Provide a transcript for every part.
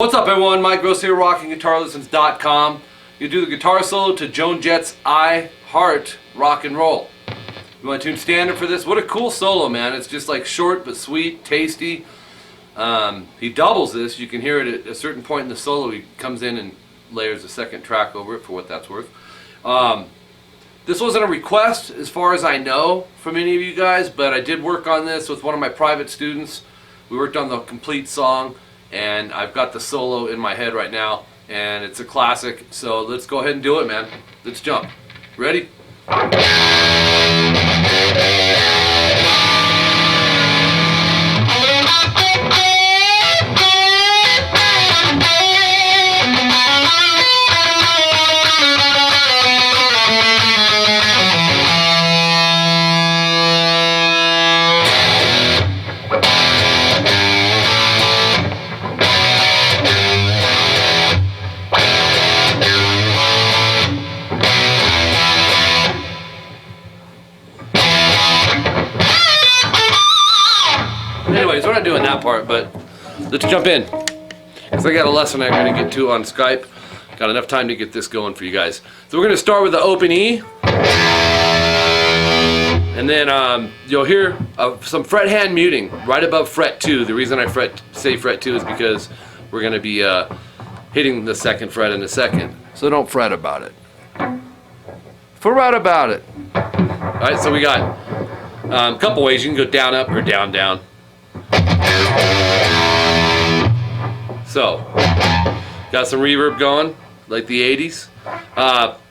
What's up everyone, Mike Gross here, rockinguitarlessons.com. You do the guitar solo to Joan Jett's I Heart Rock and Roll. You want to tune standard for this? What a cool solo, man. It's just like short but sweet, tasty. He doubles this. You can hear it at a certain point in the solo. He comes in and layers a second track over it for what that's worth. This wasn't a request as far as I know from any of you guys, but I did work on this with one of my private students. We worked on the complete song. And I've got the solo in my head right now, and it's a classic, so let's go ahead and do it, man. Let's jump. Ready? Anyways, we're not doing that part, but let's jump in. Because I got a lesson I'm going to get to on Skype. Got enough time to get this going for you guys. So we're going to start with the open E. And then you'll hear some fret hand muting right above fret 2. The reason I say fret 2 is because we're going to be hitting the second fret in a second. So don't fret about it. Fret about it. Alright, so we got a couple ways. You can go down, up, or down, down. So, got some reverb going, like the 80s.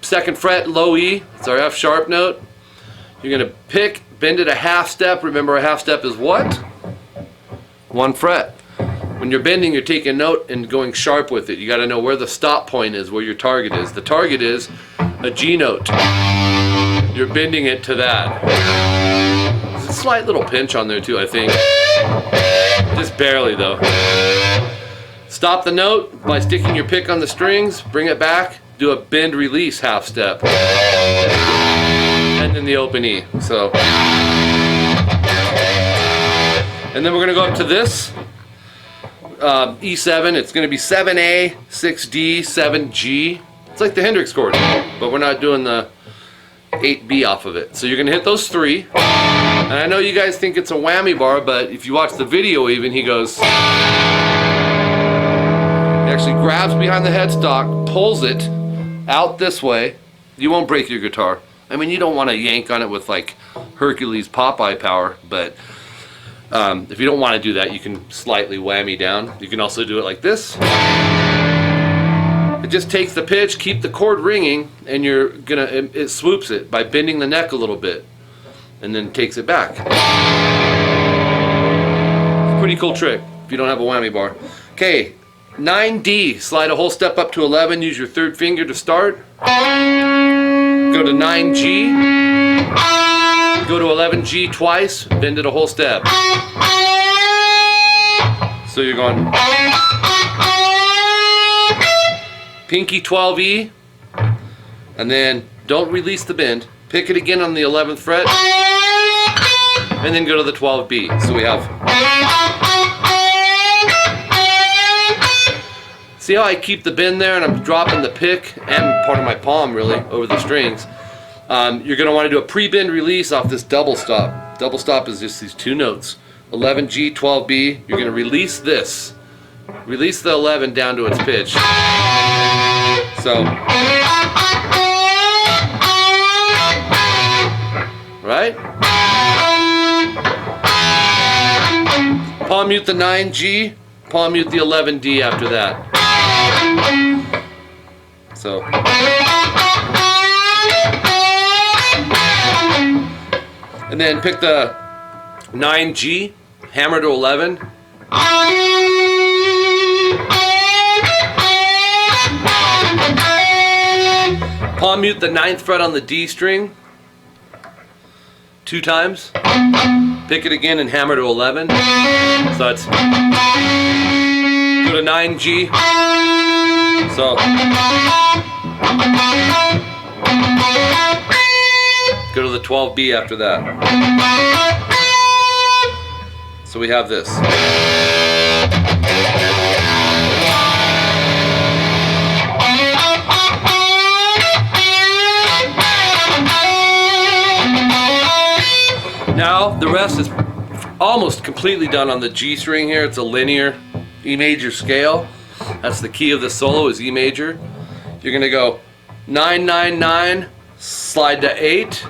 Second fret, low E, it's our F sharp note. You're going to pick, bend it a half step. Remember, a half step is what? One fret. When you're bending, you're taking a note and going sharp with it. You got to know where the stop point is, where your target is. The target is a G note. You're bending it to that. There's a slight little pinch on there too, I think. Just barely though. Stop the note by sticking your pick on the strings, bring it back, do a bend release half step. And then the open E. So. And then we're going to go up to this. E7, it's going to be 7A, 6D, 7G. It's like the Hendrix chord, but we're not doing the 8B off of it. So you're going to hit those three. And I know you guys think it's a whammy bar, but if you watch the video even, he goes... He actually grabs behind the headstock, pulls it out this way. You won't break your guitar. I mean, you don't want to yank on it with like Hercules Popeye power, but if you don't want to do that, you can slightly whammy down. You can also do it like this. It just takes the pitch, keep the chord ringing, and it swoops it by bending the neck a little bit, and then takes it back. It's a pretty cool trick if you don't have a whammy bar. Okay, 9D, slide a whole step up to 11, use your third finger to start. Go to 9G, go to 11G twice, bend it a whole step. So you're going pinky 12E, and then don't release the bend. Pick it again on the 11th fret, and then go to the 12B. So we have. See how I keep the bend there, and I'm dropping the pick and part of my palm really over the strings. You're going to want to do a pre-bend release off this double stop. Double stop is just these two notes. 11G, 12B. You're going to release this. Release the 11 down to its pitch. So, right? Palm mute the 9G, palm mute the 11D after that. So, and then pick the 9G, hammer to 11. Palm mute the 9th fret on the D string 2 times. Pick it again and hammer to 11. So that's go to 9G. So go to the 12B after that. So we have this. Well, the rest is almost completely done on the G string here. It's a linear E major scale. That's the key of the solo, is E major. You're gonna go 9, 9, 9, slide to 8.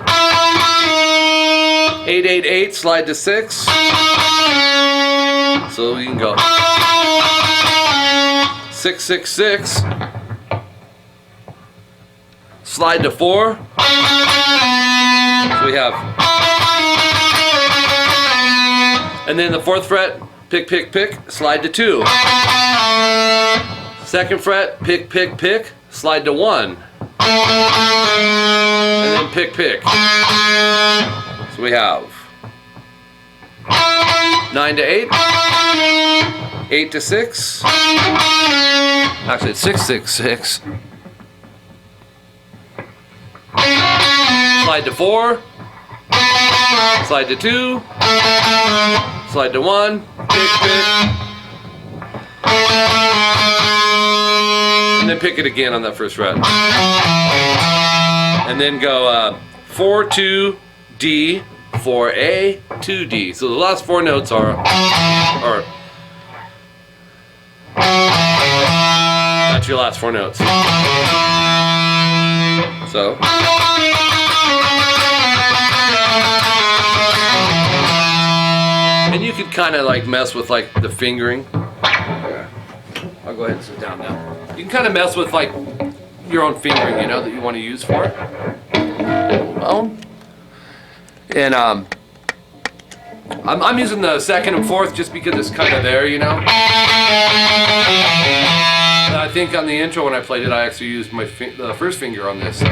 8, 8, 8, slide to 6. So you can go 6, 6, 6, slide to 4. So we have, and then the 4th fret, pick, pick, pick, slide to 2. 2nd fret, pick, pick, pick, slide to 1. And then pick, pick. So we have 9 to 8, 8 to 6, actually it's 6, 6, 6, slide to 4, slide to 2, slide to 1, pick, pick, and then pick it again on that 1st fret. And then go 4, 2, D, 4, A, 2, D. So the last 4 notes are that's your last 4 notes. So and you could kind of like mess with like the fingering. I'll go ahead and sit down now. You can kind of mess with like your own fingering, you know, that you want to use for it. And I'm using the 2nd and 4th just because it's kind of there, you know. I think on the intro when I played it, I actually used my the 1st finger on this, so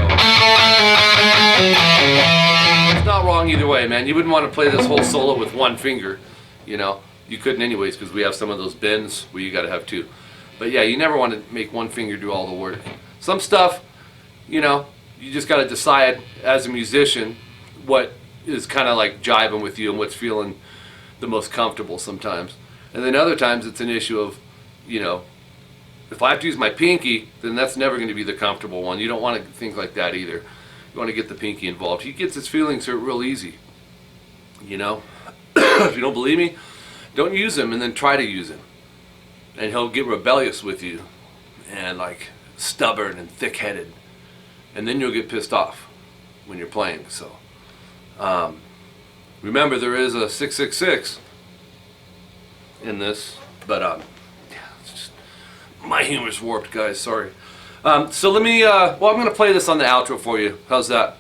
it's not wrong either way, man. You wouldn't want to play this whole solo with 1 finger, you know. You couldn't anyways because we have some of those bends where you got to have 2. But yeah, you never want to make 1 finger do all the work. Some stuff, you know, you just got to decide as a musician what is kind of like jiving with you and what's feeling the most comfortable sometimes. And then other times it's an issue of, you know, if I have to use my pinky, then that's never going to be the comfortable one. You don't want to think like that either. You want to get the pinky involved. He gets his feelings hurt real easy, you know. If you don't believe me, don't use him and then try to use him. And he'll get rebellious with you and like stubborn and thick-headed. And then you'll get pissed off when you're playing. So remember, there is a 666 in this, but yeah, it's just, my humor's warped, guys. Sorry. So let me. Well, I'm going to play this on the outro for you. How's that?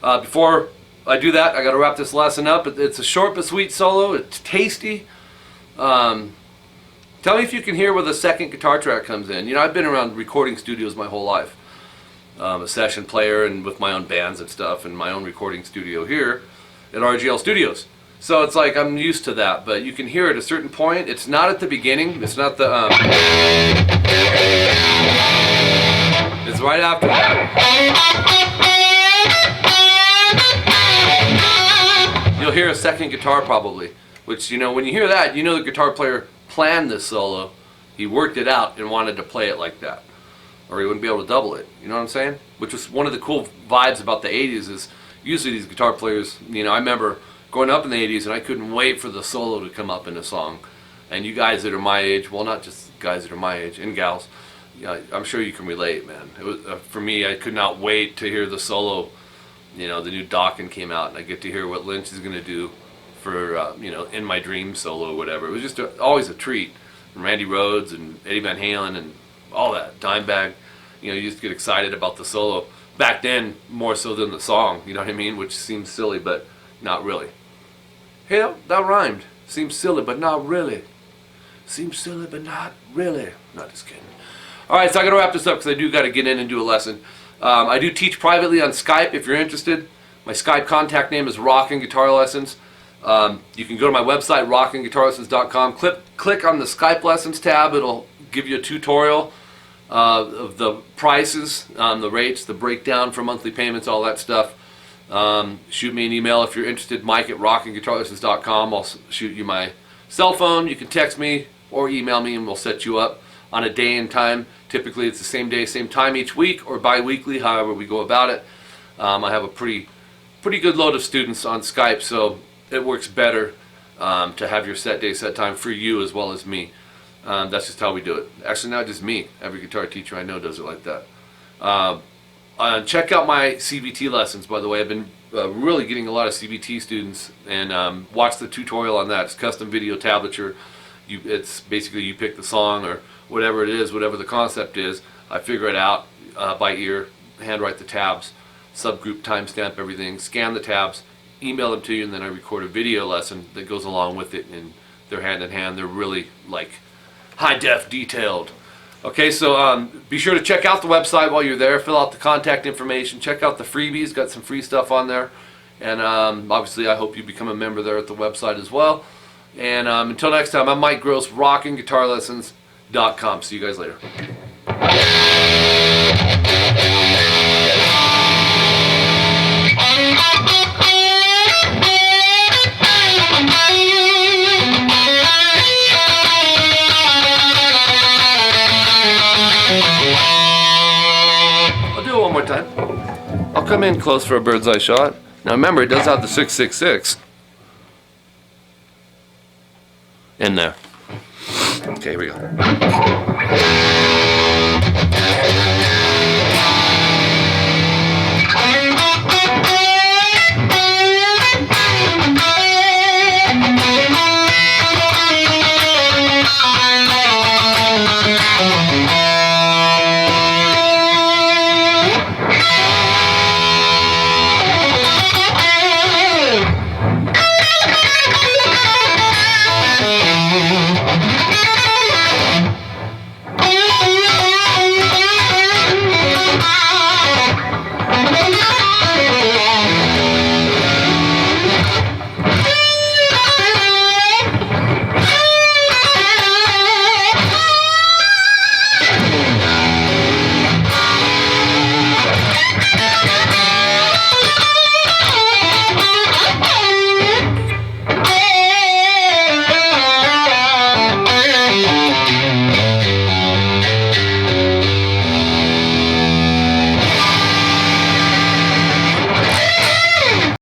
Before I do that, I got to wrap this lesson up. It's a short but sweet solo. It's tasty. Tell me if you can hear where the 2nd guitar track comes in. You know, I've been around recording studios my whole life. A session player and with my own bands and stuff, and my own recording studio here at RGL Studios. So it's like I'm used to that, but you can hear it at a certain point. It's not at the beginning. It's not the it's right after that. You'll hear a 2nd guitar probably, which, you know, when you hear that, you know the guitar player planned this solo. He worked it out and wanted to play it like that, or he wouldn't be able to double it. You know what I'm saying? Which was one of the cool vibes about the 80s is usually these guitar players, you know, I remember growing up in the 80s and I couldn't wait for the solo to come up in a song. And you guys that are my age, well, not just guys that are my age, and gals, yeah, I'm sure you can relate, man. It was, for me, I could not wait to hear the solo. You know, the new Rockin came out and I get to hear what Lynch is going to do for, you know, In My Dream solo or whatever. It was just always a treat. And Randy Rhoads and Eddie Van Halen and all that, Dimebag. You know, you just get excited about the solo. Back then, more so than the song, you know what I mean? Which seems silly, but not really. Hey, that rhymed. Seems silly, but not really. Seems silly, but not really. Not just kidding. Alright, so I got to wrap this up because I do got to get in and do a lesson. I do teach privately on Skype if you're interested. My Skype contact name is Rockin Guitar Lessons. You can go to my website, rockinguitarlessons.com. Click on the Skype Lessons tab. It'll give you a tutorial of the prices, the rates, the breakdown for monthly payments, all that stuff. Shoot me an email if you're interested, mike@rockinguitarlessons.com. I'll shoot you my cell phone. You can text me or email me and we'll set you up on a day and time. Typically it's the same day, same time each week, or bi-weekly, however we go about it. I have a pretty good load of students on Skype, so it works better to have your set day, set time for you as well as me. That's just how we do it. Actually, not just me. Every guitar teacher I know does it like that. Check out my CVT lessons, by the way. I've been really getting a lot of CVT students, and watch the tutorial on that. It's custom video tablature. It's basically you pick the song or whatever it is, whatever the concept is. I figure it out by ear, handwrite the tabs, subgroup, timestamp everything, scan the tabs, email them to you, and then I record a video lesson that goes along with it, and they're hand in hand. They're really like high def, detailed. Okay, so be sure to check out the website while you're there. Fill out the contact information. Check out the freebies. Got some free stuff on there. And obviously, I hope you become a member there at the website as well. And until next time, I'm Mike Gross, rockinguitarlessons.com. See you guys later. I'll do it one more time. I'll come in close for a bird's eye shot. Now remember, it does have the 666 in there. Okay, here we go.